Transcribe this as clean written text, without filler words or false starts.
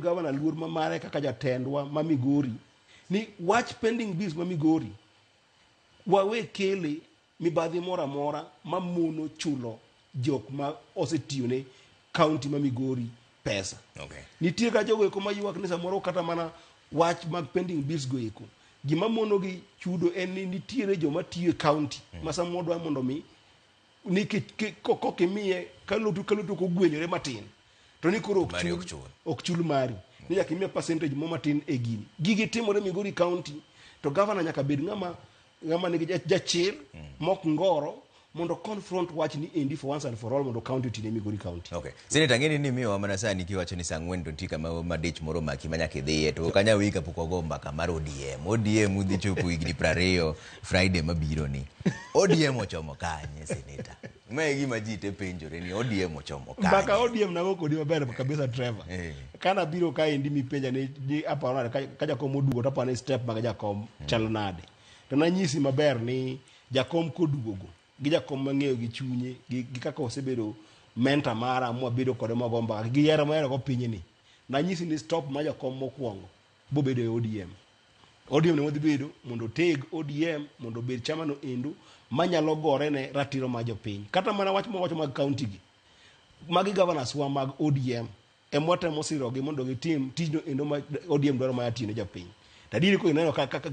gavana luor mamare kaka jatendwa ma Migori ni wach pending bills ma Migori wawe kele mibadhi mora mora mamono chulo jok ma osetiyone county ma Migori pesa. Okay. Nitie ka jogo eko mayuak ni samoro kata mana wach mag pending bills go eko. Gima mono gi chudo en ni nitiere joma tiyo county ma samoro dwa mondo mi ni kokimiye kalutu kogwenyore matin to ni koro ok chul mari ni nyaka imiye percentage mo matin e gini. Gigi timore Migori county to governor nyaka bed ngama nigi jachir mok ngoro mondo confront wach ni endi for once and for all mondo county tine Migori county. Okay. Senator ngeni ni miyo mana sani kiwacho ni sangwen to tika ma dich moro maki manyaka dhiye to kanya wika poko gomba kamar ODM udhi chopo igni 20 Friday mabiro ni. ODM ochomo kanye senator. Mae gima ji te penjore ni ODM ochomo kanye. Baka ODM na goko di maber kabisa Trevor. Kana biro ka endi mi penja ni apa ka jakom odugo to apa step mag jakom chalo nade. To na nyisi maber ni jakom kodugogo gi jakom mang'eyo gi chunye gi kaka osebedo mentor mara mo bedo kode magomba gi yera mayero go pinyni na nyisi ni stop ma jakom mokwongo bo bedo e ODM ne modhi bedo mondo teg ODM mondo bed chama no endo manyalo gore ne ratiro ma jopiny kata mana wach mo wacho mag county gi magi governors wa mag ODM emotemo sirogi mondo gitim tijno endo ma ODM dwaro ma yatine jopiny tadiri ko ineno kaka